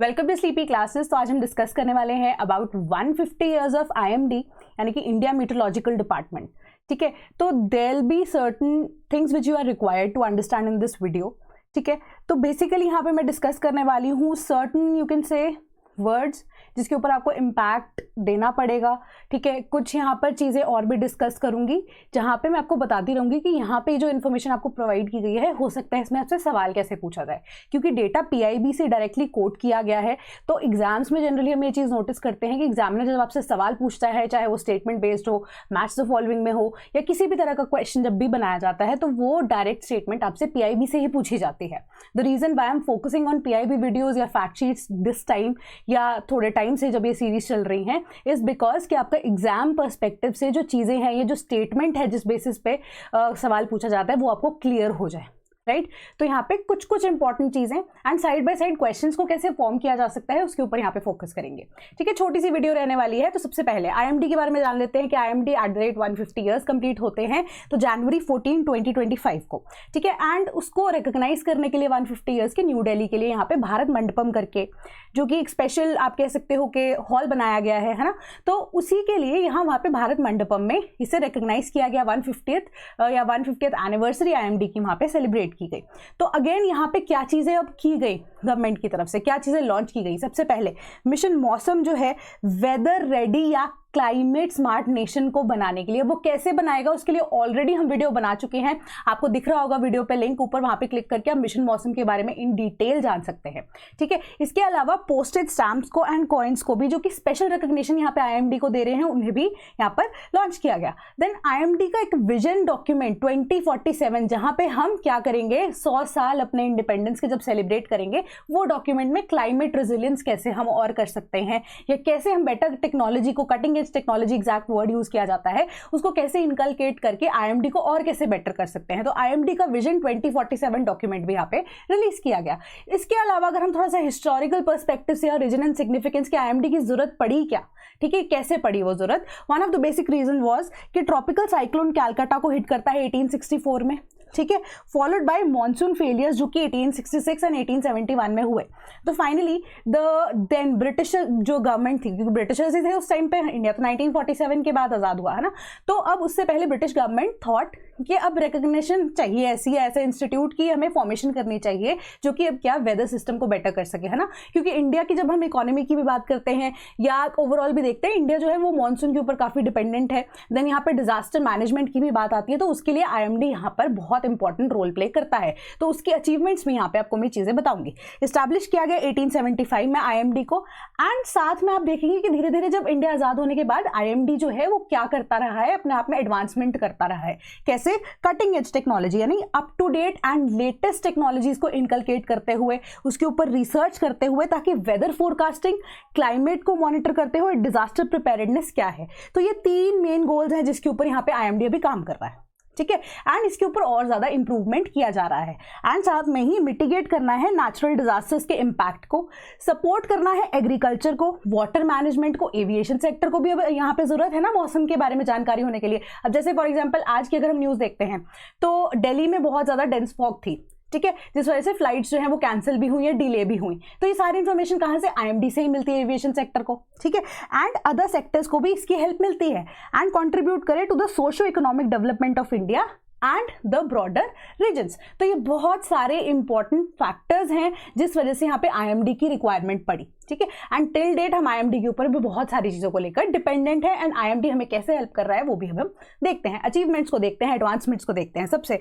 Welcome to sleepy classes. तो आज हम डिस्कस करने वाले हैं अबाउट 150 ईयर्स ऑफ आईएमडी यानी कि इंडिया मीटरोलॉजिकल डिपार्टमेंट। ठीक है, तो there be certain things which you are required to understand in this video. ठीक है, तो बेसिकली यहाँ पे मैं डिस्कस करने वाली हूँ certain you can say words जिसके ऊपर आपको इम्पैक्ट देना पड़ेगा। ठीक है, कुछ यहाँ पर चीज़ें और भी डिस्कस करूँगी जहाँ पे मैं आपको बताती रहूँगी कि यहाँ पे जो इन्फॉर्मेशन आपको प्रोवाइड की गई है हो सकता है इसमें आपसे सवाल कैसे पूछा जाए, क्योंकि डेटा पीआईबी से डायरेक्टली कोट किया गया है। तो एग्जाम्स में जनरली हम ये चीज़ नोटिस करते हैं कि एग्जामिनर जब आपसे सवाल पूछता है, चाहे वो स्टेटमेंट बेस्ड हो, मैच द फॉलोइंग में हो, या किसी भी तरह का क्वेश्चन जब भी बनाया जाता है तो वो डायरेक्ट स्टेटमेंट आपसे पीआईबी से ही पूछी जाती है। The reason why am focusing on PIB videos या फैक्ट शीट्स दिस टाइम या थोड़े टाइम से जब ये सीरीज चल रही हैं इज बिकॉज कि आपका एग्जाम पर्सपेक्टिव से जो चीज़ें हैं, ये जो स्टेटमेंट है जिस बेसिस पे सवाल पूछा जाता है वो आपको क्लियर हो जाए। राइट, तो यहाँ पे कुछ इंपॉर्टेंट चीज़ें and side by side questions को कैसे फॉर्म किया जा सकता है उसके ऊपर यहाँ पे फोकस करेंगे। ठीक है, छोटी सी वीडियो रहने वाली है। तो सबसे पहले आईएमडी के बारे में जान लेते हैं कि IMD at the rate 150 years complete होते हैं तो जनवरी 14, 2025 को। ठीक है, एंड उसको रिकॉग्नाइज करने के लिए 150 ईयर्स के न्यू दिल्ली के लिए यहाँ पे भारत मंडपम करके, जो कि एक स्पेशल आप कह सकते हो कि हॉल बनाया गया है ना, तो उसी के लिए यहाँ वहाँ पे भारत मंडपम में इसे रिकॉग्नाइज किया गया 150th एनिवर्सरी आईएमडी की वहाँ पे सेलिब्रेट की गई। तो अगेन यहाँ पे क्या चीज़ें अब की गई गवर्नमेंट की तरफ से, क्या चीज़ें लॉन्च की गई। सबसे पहले मिशन मौसम जो है वेदर रेडी या क्लाइमेट स्मार्ट नेशन को बनाने के लिए, वो कैसे बनाएगा उसके लिए ऑलरेडी हम वीडियो बना चुके हैं, आपको दिख रहा होगा वीडियो पे लिंक ऊपर, वहां पे क्लिक करके आप मिशन मौसम के बारे में इन डिटेल जान सकते हैं। ठीक है, इसके अलावा पोस्टेज स्टैम्प्स को एंड कॉइन्स को भी, जो कि स्पेशल रिकॉग्निशन यहाँ पे आईएमडी को दे रहे हैं, उन्हें भी यहाँ पर लॉन्च किया गया। देन आईएमडी का एक विजन डॉक्यूमेंट 2047 जहां पे हम क्या करेंगे, 100 साल अपने इंडिपेंडेंस के जब सेलिब्रेट करेंगे, वो डॉक्यूमेंट में क्लाइमेट रेजिलियंस कैसे हम और कर सकते हैं, या कैसे हम बेटर टेक्नोलॉजी को, cutting technology exact word use किया जाता है, उसको कैसे इनकलकेट करके आईएमडी को और कैसे बेटर कर सकते हैं। तो आईएमडी का विजन 2047 डॉक्यूमेंट भी यहाँ पे रिलीज किया गया। इसके अलावा अगर हम थोड़ा सा हिस्टोरिकल पर्सपेक्टिव से और रीजन एंड सिग्निफिकेंस के आईएमडी की जरूरत पड़ी क्या, ठीक है, कैसे पड़ी वो जरूरत, one of the basic reason was कि ट्रॉपिकल साइक्लोन कैलकाटा को हिट करता है 1864 में। ठीक है, फॉलोड बाय मॉनसून फेलियर्स जो कि 1866 एंड 1871 में हुए। तो फाइनली देन ब्रिटिश जो गवर्नमेंट थी, क्योंकि ब्रिटिशर्स ही थे उस टाइम पे, इंडिया तो 1947 के बाद आज़ाद हुआ है ना, तो अब उससे पहले ब्रिटिश गवर्नमेंट थॉट कि अब रिकग्निशन चाहिए, ऐसे इंस्टीट्यूट की हमें फॉर्मेशन करनी चाहिए जो कि अब क्या वेदर सिस्टम को बेटर कर सके, है ना। क्योंकि इंडिया की जब हम इकोनॉमी की भी बात करते हैं या ओवरऑल भी देखते हैं, इंडिया जो है वो मानसून के ऊपर काफ़ी डिपेंडेंट है। देन यहाँ पे डिजास्टर मैनेजमेंट की भी बात आती है, तो उसके लिए आईएमडी यहाँ पर बहुत इंपॉर्टेंट रोल प्ले करता है। तो उसकी अचीवमेंट्स में यहाँ पे आपको मैं चीज़ें बताऊंगी। इस्टेब्लिश किया गया 1875 में आईएमडी को, एंड साथ में आप देखेंगे कि धीरे धीरे जब इंडिया आज़ाद होने के बाद आईएमडी जो है वो क्या करता रहा है, अपने आप में एडवांसमेंट करता रहा है। कैसे, कटिंग एज टेक्नोलॉजी यानी up to date and latest technologies को इनकलकेट करते हुए, उसके ऊपर रिसर्च करते हुए, ताकि वेदर फोरकास्टिंग, क्लाइमेट को मॉनिटर करते हुए डिजास्टर प्रिपेयर्डनेस क्या है। तो ये 3 मेन गोल्स हैं जिसके ऊपर यहाँ पे आईएमडी अभी काम कर रहा है। ठीक है, एंड इसके ऊपर और ज्यादा इंप्रूवमेंट किया जा रहा है, एंड साथ में ही मिटिगेट करना है नेचुरल डिजास्टर्स के इम्पैक्ट को, सपोर्ट करना है एग्रीकल्चर को, वाटर मैनेजमेंट को, एविएशन सेक्टर को भी अब यहाँ पे जरूरत है ना मौसम के बारे में जानकारी होने के लिए। अब जैसे फॉर एग्जांपल आज की अगर हम न्यूज़ देखते हैं तो दिल्ली में बहुत ज़्यादा डेंस फॉग थी, ठीक है, जिस वजह से फ्लाइट्स जो हैं वो कैंसिल भी हुई है, डिले भी हुई। तो ये सारी इन्फॉर्मेशन कहाँ से, आईएमडी से ही मिलती है एविएशन सेक्टर को। ठीक है, एंड अदर सेक्टर्स को भी इसकी हेल्प मिलती है, एंड कंट्रीब्यूट करे to the socio economic development of India and the broader regions. तो ये बहुत सारे इंपॉर्टेंट फैक्टर्स हैं जिस वजह से यहाँ पे आईएमडी की रिक्वायरमेंट पड़ी। ठीक है, एंड टिल डेट हम आईएमडी के ऊपर भी बहुत सारी चीज़ों को लेकर डिपेंडेंट है, एंड आईएमडी हमें कैसे हेल्प कर रहा है वो भी हम देखते हैं, अचीवमेंट्स को देखते हैं, एडवांसमेंट्स को देखते हैं। सबसे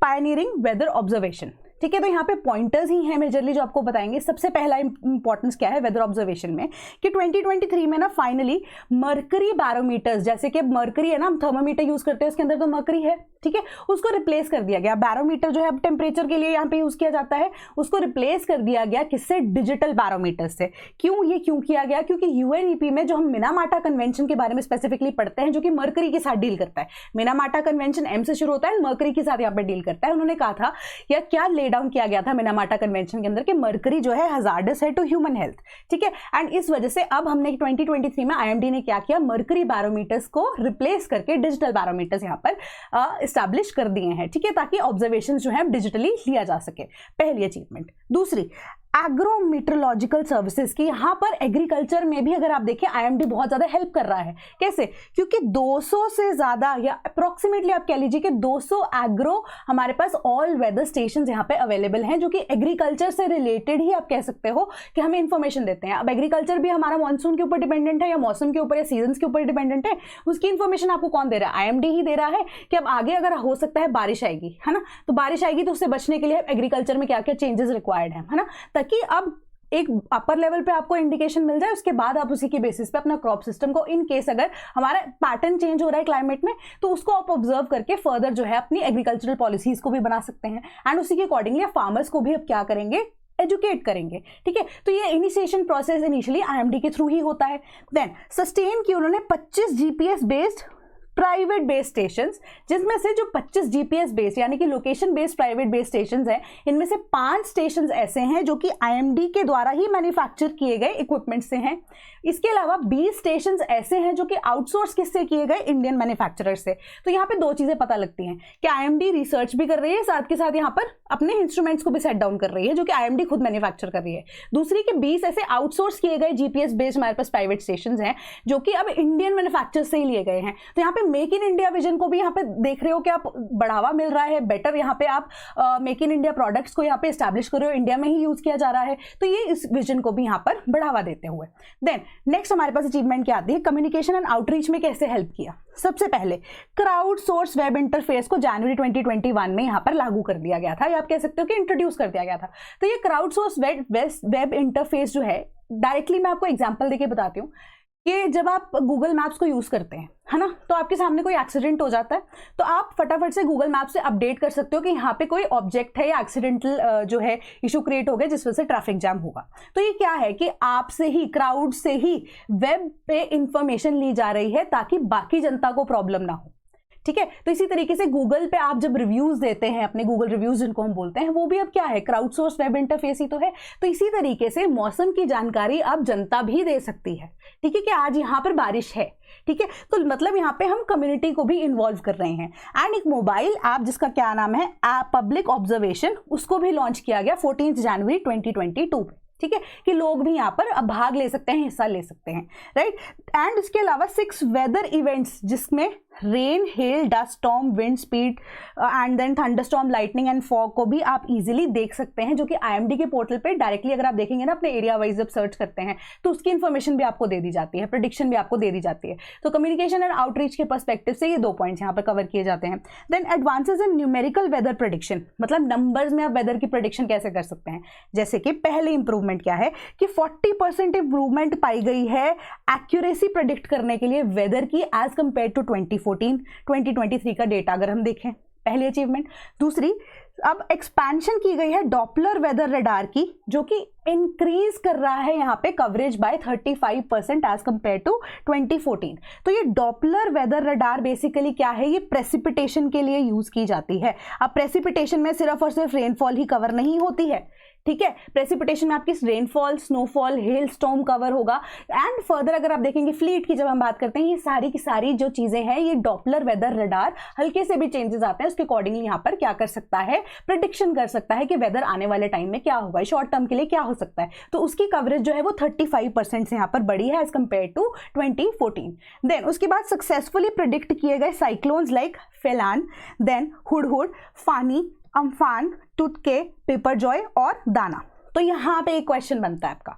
पायनियरिंग वेदर ऑब्जर्वेशन। ठीक है, तो यहाँ पे पॉइंटर्स ही हैं मेजरली जो आपको बताएंगे। सबसे पहला इंपॉर्टेंस क्या है वेदर ऑब्जर्वेशन में कि 2023 में ना फाइनली मर्करी बैरोमीटर्स, जैसे कि मर्करी है ना, हम थर्मोमीटर यूज करते हैं उसके अंदर तो मर्करी है, ठीक है, उसको रिप्लेस कर दिया गया। बैरोमीटर जो है अब टेम्परेचर के लिए यहाँ पे यूज किया जाता है, उसको रिप्लेस कर दिया गया किससे, डिजिटल बैरोमीटर से। क्यों किया गया, क्योंकि यूएनईपी में जो हम मिनामाटा कन्वेंशन के बारे में स्पेसिफिकली पढ़ते हैं जो कि मर्करी के साथ डील करता है, मिनामाटा कन्वेंशन एम से शुरू होता है, मर्करी के साथ यहाँ पे डील करता है। उन्होंने कहा था या क्या डाउन किया गया था मिनामाटा कन्वेंशन के अंदर कि मर्करी जो है हजार्डस है टू ह्यूमन हेल्थ। ठीक है, एंड इस वजह से अब हमने 2023 में आईएमडी ने क्या किया, मर्करी बैरोमीटर्स को रिप्लेस करके डिजिटल बैरोमीटर्स यहाँ पर इस्टेब्लिश कर दिए हैं। ठीक है, ताकि ऑब्जर्वेशन जो है डिजिटली लिया जा सके। पहली अचीवमेंट। दूसरी, एग्रो मीटरोलॉजिकल सर्विसेज की। यहाँ पर एग्रीकल्चर में भी अगर आप देखें IMD बहुत ज़्यादा हेल्प कर रहा है। कैसे? क्योंकि 200 से ज़्यादा या अप्रॉक्सीमेटली आप कह लीजिए कि 200 एग्रो हमारे पास ऑल वेदर स्टेशन यहाँ पे अवेलेबल हैं, जो कि एग्रीकल्चर से रिलेटेड ही आप कह सकते हो कि हमें इन्फॉर्मेशन देते हैं। अब एग्रीकल्चर भी हमारा मानसून के ऊपर डिपेंडेंट है या मौसम के ऊपर या सीजन के ऊपर डिपेंडेंट है, उसकी इन्फॉर्मेशन आपको कौन दे रहा है? IMD ही दे रहा है कि अब आगे अगर हो सकता है बारिश आएगी, है ना, तो बारिश आएगी तो उससे बचने के लिए एग्रीकल्चर में क्या क्या चेंजेस रिक्वायर्ड है ना, ताकि अब एक अपर लेवल पे आपको इंडिकेशन मिल जाए, उसके बाद आप उसी के बेसिस पे अपना क्रॉप सिस्टम को, इन केस अगर हमारा पैटर्न चेंज हो रहा है क्लाइमेट में, तो उसको आप ऑब्जर्व करके फर्दर जो है अपनी एग्रीकल्चरल पॉलिसीज को भी बना सकते हैं एंड उसी के अकॉर्डिंगली फार्मर्स को भी अब क्या करेंगे? एजुकेट करेंगे। ठीक है, तो ये इनिशिएशन प्रोसेस इनिशियली IMD के थ्रू ही होता है। देन सस्टेन की उन्होंने 25 GPS based private based stations, जिसमें से जो 25 GPS बेस्ड यानी कि location based private based stations हैं, इनमें से 5 स्टेशंस ऐसे हैं जो कि IMD के द्वारा ही मैन्युफैक्चर किए गए इक्विपमेंट से हैं। इसके अलावा 20 स्टेशंस ऐसे हैं जो कि आउटसोर्स किससे किए गए? इंडियन मैन्युफैक्चरर से। तो यहाँ पे दो चीजें पता लगती हैं कि IMD रिसर्च भी कर रही है, साथ के साथ यहाँ पर अपने इंस्ट्रूमेंट्स को भी सेट डाउन कर रही है, जो कि IMD खुद मैन्युफैक्चर कर रही है। दूसरी के 20 ऐसे आउटसोर्स किए गए GPS बेस्ड हमारे पास प्राइवेट स्टेशंस हैं, जो कि अब इंडियन मैन्युफैक्चर से ही लिए गए हैं। तो यहाँ पे मेक इन इंडिया विजन को भी यहाँ पे देख रहे हो कि आप बढ़ावा मिल रहा है, बेटर यहाँ पे आप मेक इन इंडिया प्रोडक्ट्स को यहाँ पे एस्टैब्लिश कर रहे हो, इंडिया में ही यूज किया जा रहा है, तो ये इस विजन को भी यहाँ पर बढ़ावा देते हुए। देन नेक्स्ट हमारे पास अचीवमेंट क्या आती है? कम्युनिकेशन एंड आउटरीच में कैसे हेल्प किया? सबसे पहले क्राउड सोर्स वेब इंटरफेस को जनवरी 2021 में यहाँ पर लागू कर दिया गया था, या आप कह सकते हो कि इंट्रोड्यूस कर दिया गया था। तो ये क्राउड सोर्स वेब इंटरफेस जो है, डायरेक्टली मैं आपको एग्जांपल देके बताती हूँ कि जब आप गूगल मैप्स को यूज़ करते हैं, है ना, तो आपके सामने कोई एक्सीडेंट हो जाता है, तो आप फटाफट से गूगल मैप से अपडेट कर सकते हो कि यहाँ पे कोई ऑब्जेक्ट है या एक्सीडेंटल जो है इशू क्रिएट हो गया जिस वजह से ट्रैफिक जैम होगा। तो ये क्या है कि आपसे ही, क्राउड से ही वेब पे इंफॉर्मेशन ली जा रही है ताकि बाकी जनता को प्रॉब्लम ना हो। ठीक है, तो इसी तरीके से गूगल पे आप जब रिव्यूज देते हैं, अपने गूगल रिव्यूज जिनको हम बोलते हैं, वो भी अब क्या है? क्राउड सोर्स वेब इंटरफेस ही तो है। तो इसी तरीके से मौसम की जानकारी अब जनता भी दे सकती है। ठीक है, कि आज यहाँ पर बारिश है, ठीक है, तो मतलब यहाँ पे हम कम्युनिटी को भी इन्वॉल्व कर रहे हैं। एंड एक मोबाइल ऐप जिसका क्या नाम है, पब्लिक ऑब्जर्वेशन, उसको भी लॉन्च किया गया 14 जनवरी 2022 पे। ठीक है, कि लोग भी यहाँ पर अब भाग ले सकते हैं, हिस्सा ले सकते हैं, राइट। एंड इसके अलावा 6 वेदर इवेंट्स, जिसमें rain, hail, dust storm, wind speed and then thunderstorm, lightning and fog को भी आप इजीली देख सकते हैं, जो कि IMD के पोर्टल पे डायरेक्टली अगर आप देखेंगे ना, अपने एरिया वाइज जब सर्च करते हैं तो उसकी इन्फॉर्मेशन भी आपको दे दी जाती है, प्रेडिक्शन भी आपको दे दी जाती है। तो कम्युनिकेशन एंड आउटरीच के पर्सपेक्टिव से ये 2 पॉइंट्स यहाँ पर कवर किए जाते हैं। Then advances in numerical weather prediction, मतलब नंबर्स में आप वेदर की प्रेडिक्शन कैसे कर सकते हैं। जैसे कि पहले इंप्रूवमेंट क्या है कि 40% इंप्रूवमेंट पाई गई है एक्यूरेसी प्रेडिक्ट करने के लिए वेदर की, एज कंपेयर टू 2023 का डेटा अगर हम देखें, पहली अचीवमेंट। दूसरी, अब एक्सपेंशन की गई है डॉपलर वेदर रडार की, जो कि इंक्रीज कर रहा है यहाँ पे coverage by 35% as compare to 2014। तो ये डॉपलर वेदर रडार बेसिकली क्या है? ये प्रेसिपिटेशन के लिए यूज की जाती है। अब प्रेसिपिटेशन में सिर्फ और सिर्फ रेनफॉल ही कवर नहीं होती है, ठीक है, प्रेसिपिटेशन में आपकी rainfall, snowfall, hello storm cover होगा। एंड फर्दर अगर आप देखेंगे फ्लीट की जब हम बात करते हैं, ये सारी की सारी जो चीजें हैं, ये डॉपलर वेदर रडार हल्के से भी चेंजेस आते हैं उसके अकॉर्डिंगली यहाँ पर क्या कर सकता है? प्रेडिक्शन कर सकता है कि वेदर आने वाले टाइम में क्या होगा, शॉर्ट टर्म के लिए क्या हो सकता है। तो उसकी कवरेज जो है वो 35% से यहाँ पर बढ़ी है एज कंपेयर टू 2014। देन उसके बाद सक्सेसफुली प्रिडिक्ट किए गए cyclones like फेलान, then हुडहुड, Fani, Amphan, टुटके, पेपरजॉय और दाना। तो यहाँ पे एक क्वेश्चन बनता है आपका,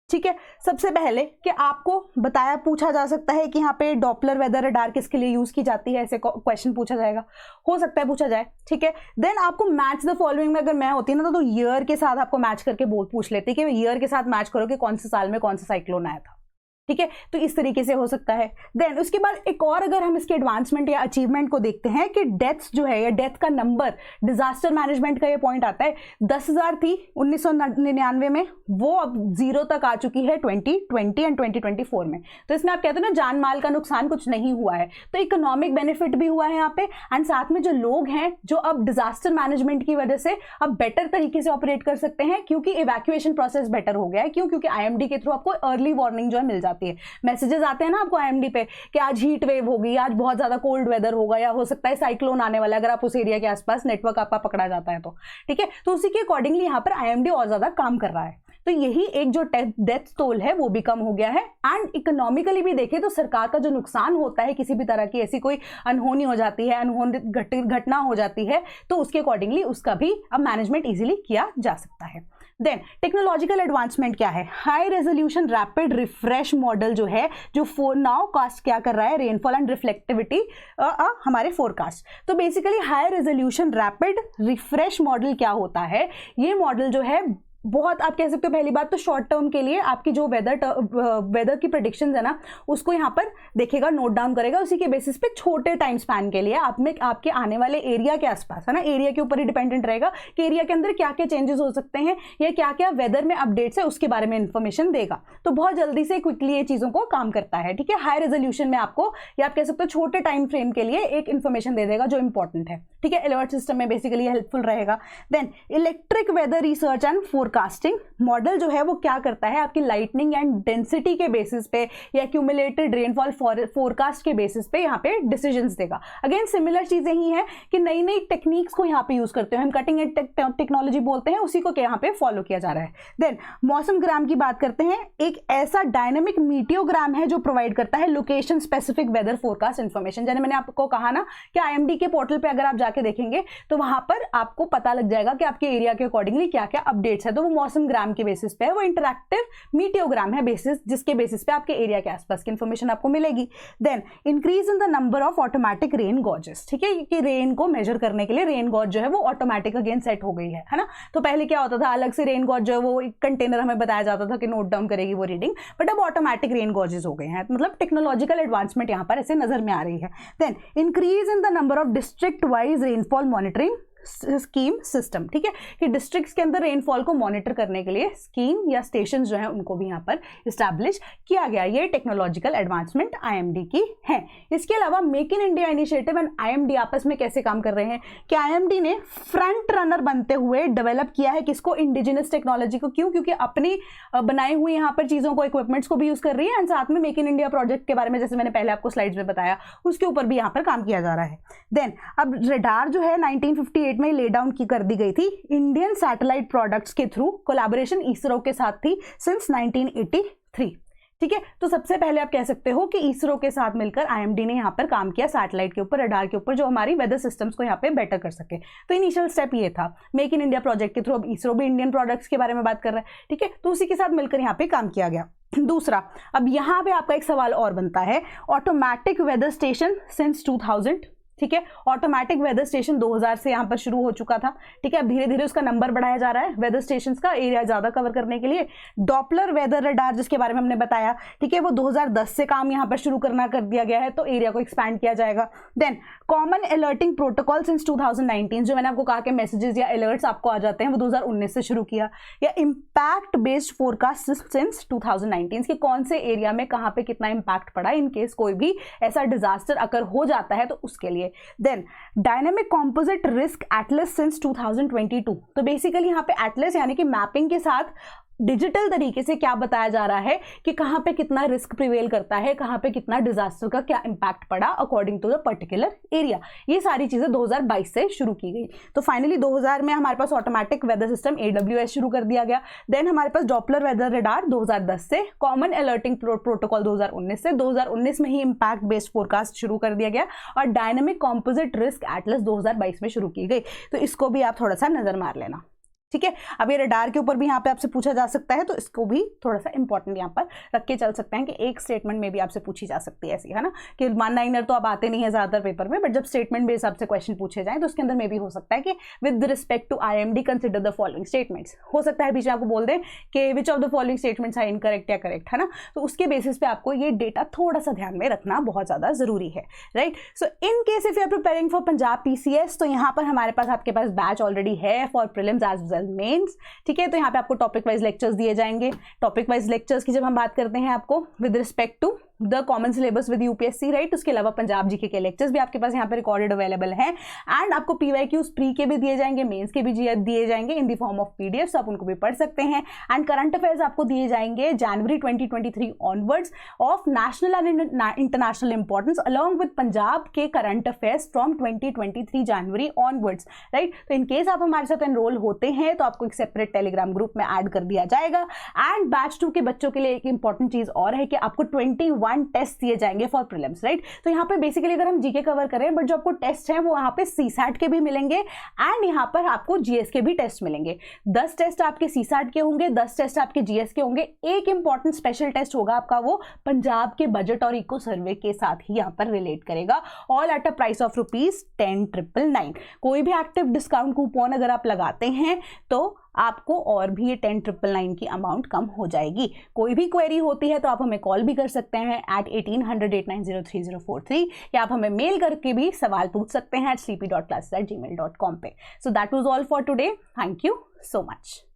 ठीक है, सबसे पहले कि आपको बताया, पूछा जा सकता है कि यहाँ पे डॉपलर वेदर रडार किसके लिए यूज की जाती है, ऐसे क्वेश्चन पूछा जाएगा, हो सकता है पूछा जाए, ठीक है। देन आपको मैच द फॉलोइंग में अगर मैं होती ना तो ईयर के साथ आपको मैच करके पूछ लेती कि ईयर के साथ मैच करो कि कौन से साल में कौन सा साइक्लोन आया था, ठीक है। तो इस तरीके से हो सकता है। देन उसके बाद एक और अगर हम इसके एडवांसमेंट या अचीवमेंट को देखते हैं कि डेथ्स जो है या डेथ का नंबर, डिजास्टर मैनेजमेंट का ये पॉइंट आता है, 10,000 थी 1999 में, वो अब 0 तक आ चुकी है 2020 एंड 2024 में। तो इसमें आप कहते हो ना जान माल का नुकसान कुछ नहीं हुआ है, तो इकोनॉमिक बेनिफिट भी हुआ है यहाँ पे। एंड साथ में जो लोग हैं जो अब डिजास्टर मैनेजमेंट की वजह से अब बेटर तरीके से ऑपरेट कर सकते हैं, क्योंकि इवैक्यूएशन प्रोसेस बेटर हो गया है। क्यों? क्योंकि IMD के थ्रू आपको अर्ली वार्निंग जो है मिल जाती है, मैसेजेस आते हैं ना आपको IMD पे कि आज हीट वेव होगी, आज बहुत ज्यादा कोल्ड वेदर होगा, या हो सकता है साइक्लोन आने वाला है, अगर आप उस एरिया के आसपास नेटवर्क आपका पकड़ा जाता है तो, ठीक है। तो उसी के अकॉर्डिंगली यहाँ पर IMD और ज्यादा काम कर रहा है। तो यही एक जो डेथ टोल है वो भी कम हो गया है। एंड इकोनॉमिकली भी देखें तो सरकार का जो नुकसान होता है, किसी भी तरह की ऐसी कोई अनहोनी हो जाती है, अनहोनी घटना हो जाती है, तो उसके अकॉर्डिंगली उसका भी अब मैनेजमेंट इजीली किया जा सकता है। देन टेक्नोलॉजिकल एडवांसमेंट क्या है? High resolution rapid refresh model जो है, जो नाउ कास्ट क्या कर रहा है, रेनफॉल एंड रिफ्लेक्टिविटी हमारे फोरकास्ट। तो basically high resolution rapid refresh model क्या होता है? ये मॉडल जो है बहुत, आप कह सकते हो पहली बात तो शॉर्ट टर्म के लिए आपकी जो वेदर की प्रेडिक्शंस है ना, उसको यहाँ पर देखेगा, नोट डाउन करेगा, उसी के बेसिस पे छोटे टाइम स्पैन के लिए आपके आने वाले एरिया के आसपास, है ना, एरिया के ऊपर ही डिपेंडेंट रहेगा कि एरिया के अंदर क्या क्या चेंजेस हो सकते हैं या क्या क्या वेदर में अपडेट्स है, उसके बारे में इंफॉर्मेशन देगा। तो बहुत जल्दी से क्विकली ये चीज़ों को काम करता है, ठीक है। हाई रेजोल्यूशन में आपको, या आप कह सकते हो छोटे टाइम फ्रेम के लिए एक इन्फॉर्मेशन दे देगा जो इंपॉर्टेंट है, ठीक है। अलर्ट सिस्टम में बेसिकली हेल्पफुल रहेगा। Then electric weather research and forecasting model जो है वो क्या करता है, आपकी लाइटनिंग एंड डेंसिटी के बेसिस पे या एक्यूमुलेटेड रेनफॉल फोरकास्ट के बेसिस पे यहाँ पे डिसीजंस देगा। अगेन सिमिलर चीजें ही हैं कि नई नई टेक्निक्स को यहाँ पे यूज करते हैं, हम कटिंग एज टेक्नोलॉजी बोलते हैं, उसी को यहाँ पे फॉलो किया जा रहा है। देन मौसम ग्राम की बात करते हैं, एक ऐसा डायनेमिक मीटियोग्राम है जो प्रोवाइड करता है location specific weather forecast information. जैसे मैंने आपको कहा ना कि IMD के पोर्टल पे अगर आप जाके देखेंगे तो वहां पर आपको पता लग जाएगा कि आपके एरिया के अकॉर्डिंगली क्या क्या अपडेट्स है। तो वो मौसम ग्राम के बेसिस पे है, वो इंटरैक्टिव मीटियोग्राम है बेसिस, जिसके बेसिस पे आपके एरिया के आसपास की इंफॉर्मेशन आपको मिलेगी। Then increase in the number of automatic rain gauges, ठीक है, कि रेन को मेजर करने के लिए रेन गॉज जो है वो ऑटोमेटिक अगेन सेट हो गई है ना। तो पहले क्या होता था, अलग से रेन गॉज जो है वो एक कंटेनर हमें बताया जाता था कि नोट डाउन करेगी वो रीडिंग, बट अब ऑटोमेटिक रेन गॉजेस हो गए हैं। मतलब टेक्नोलॉजिकल एडवांसमेंट यहाँ पर ऐसे नजर में आ रही है। Then increase in the number of district wise rainfall monitoring scheme system, ठीक है, कि डिस्ट्रिक्ट्स के अंदर रेनफॉल को मॉनिटर करने के लिए स्कीम या स्टेशन जो है उनको भी यहाँ पर इस्टेब्लिश किया गया। ये टेक्नोलॉजिकल एडवांसमेंट IMD की है। इसके अलावा make in India initiative and IMD आपस में कैसे काम कर रहे हैं कि IMD ने फ्रंट रनर बनते हुए डेवलप किया है किसको, इंडिजिनस टेक्नोलॉजी को। क्यों? क्योंकि अपनी बनाई हुई यहाँ पर चीज़ों को, इक्विपमेंट्स को भी यूज कर रही है, एंड साथ में मेक इन इंडिया प्रोजेक्ट के बारे में जैसे मैंने पहले आपको स्लाइड्स में बताया उसके ऊपर भी यहाँ पर काम किया जा रहा है। देन अब रेडार जो है 1958 में ले डाउन की कर दी गई थी इंडियन सैटेलाइट प्रोडक्ट्स के थ्रू, कोलैबोरेशन इसरो के साथ थी सिंस 1983, ठीक है। तो सबसे पहले आप कह सकते हो कि इसरो के साथ मिलकर IMD ने यहाँ पर काम किया सैटेलाइट के ऊपर, रडार के ऊपर, जो हमारी वेदर सिस्टम्स को यहाँ पे बेटर कर सके। तो इनिशियल स्टेप ये था मेक इन इंडिया प्रोजेक्ट के थ्रू। अब इसरो भी इंडियन प्रोडक्ट्स के बारे में बात कर रहा है, ठीक है, तो उसी के साथ मिलकर यहाँ पे काम किया गया। दूसरा, अब यहाँ पे आपका एक सवाल और बनता है, ऑटोमेटिक वेदर स्टेशन सिंस 2000, ठीक है, ऑटोमेटिक वेदर स्टेशन 2000 से यहाँ पर शुरू हो चुका था, ठीक है। अब धीरे धीरे उसका नंबर बढ़ाया जा रहा है वेदर स्टेशंस का, एरिया ज्यादा कवर करने के लिए। डॉपलर वेदर रडार जिसके बारे में हमने बताया, ठीक है, वो 2010 से काम यहाँ पर शुरू कर दिया गया है, तो एरिया को एक्सपैंड किया जाएगा। Then common alerting protocol since 2019, जो मैंने आपको कहा कि मैसेजेस या अलर्ट्स आपको आ जाते हैं, वो 2019 से शुरू किया। या इम्पैक्ट बेस्ड फोरकास्ट सिंस 2019, कि कौन से एरिया में कहाँ पे कितना इम्पैक्ट पड़ा इन केस कोई भी ऐसा डिजास्टर अगर हो जाता है तो उसके लिए। Then dynamic composite risk atlas since 2022, तो बेसिकली यहाँ पे एटलस यानी कि मैपिंग के साथ डिजिटल तरीके से क्या बताया जा रहा है कि कहाँ पे कितना रिस्क प्रिवेल करता है, कहाँ पे कितना डिजास्टर का क्या इंपैक्ट पड़ा according to the particular area. ये सारी चीजें 2022 से शुरू की गई। तो फाइनली 2000 में हमारे पास ऑटोमेटिक वेदर सिस्टम AWS शुरू कर दिया गया। देन हमारे पास डॉपलर वेदर रडार 2010 से, कॉमन अलर्टिंग प्रोटोकॉल 2019 से, 2019 में ही इम्पैक्ट बेस्ड फोरकास्ट शुरू कर दिया गया, और डायनेमिक कॉम्पोजिट रिस्क एटलस 2022 में शुरू की गई। तो इसको भी आप थोड़ा सा नजर मार लेना, ठीक है। अब ये रडार के ऊपर भी यहाँ पे आपसे पूछा जा सकता है, तो इसको भी थोड़ा सा इंपॉर्टेंट यहाँ पर रख के चल सकते हैं कि एक स्टेटमेंट में भी आपसे पूछी जा सकती है ऐसी, है ना, कि वन लाइनर तो अब आते नहीं है ज्यादातर पेपर में, बट जब स्टेटमेंट बेस आपसे क्वेश्चन पूछे जाए तो उसके अंदर में भी हो सकता है कि with respect to IMD consider the following statements. हो सकता है बीच में आपको बोल दें कि which of the following statements are incorrect या करेक्ट, है ना, तो उसके बेसिस पे आपको ये डेटा थोड़ा सा ध्यान में रखना बहुत ज्यादा जरूरी है, right. So in case if you are preparing for Punjab PCS, तो यहाँ पर हमारे पास आपके पास बैच ऑलरेडी है for prelims as well mains, ठीक है। तो यहाँ पे आपको टॉपिक वाइज लेक्चर्स दिए जाएंगे। टॉपिक वाइज लेक्चर्स की जब हम बात करते हैं आपको with respect to the common syllabus with UPSC, right. उसके अलावा पंजाब जीके के लेक्चर्स भी आपके पास यहाँ पे रिकॉर्डेड अवेलेबल हैं, एंड आपको पीवाईक्यूज प्री के भी दिए जाएंगे, मेंस के भी दिए जाएंगे in the form of PDF, आप उनको भी पढ़ सकते हैं। एंड करंट अफेयर्स आपको दिए जाएंगे January 2023 onwards of national and international importance along with Punjab के current affairs from 2023 January onwards, right. तो इन केस आप हमारे साथ एनरोल होते हैं तो आपको एक सेपरेट टेलीग्राम ग्रुप में ऐड कर दिया जाएगा। एंड बैच 2 के बच्चों के लिए एक इंपॉर्टेंट चीज और है कि आपको 21 टेस्ट दिए जाएंगे फॉर प्रीलिम्स, राइट। तो यहाँ पे बेसिकली अगर हम जीके कवर करें, बट जो आपको टेस्ट है वो यहाँ पे सीसैट के भी मिलेंगे एंड यहाँ पर आपको जीएस के भी टेस्ट मिलेंगे। 10 टेस्ट आपके सीसैट के होंगे, 10 टेस्ट आपके जीएस के होंगे। एक इंपॉर्टेंट स्पेशल टेस्ट होगा आपका, वो पंजाब के बजट और इको सर्वे के साथ ही यहाँ पर रिलेट करेगा, all at a price of ₹10,999। कोई भी एक्टिव डिस्काउंट कूपन अगर आप लगाते हैं तो आपको और भी ये 10,999 की अमाउंट कम हो जाएगी। कोई भी क्वेरी होती है तो आप हमें कॉल भी कर सकते हैं at 1800-890-3043, या आप हमें मेल करके भी सवाल पूछ सकते हैं at sleepy.classes@gmail.com पे। So that was all for today. Thank you so much.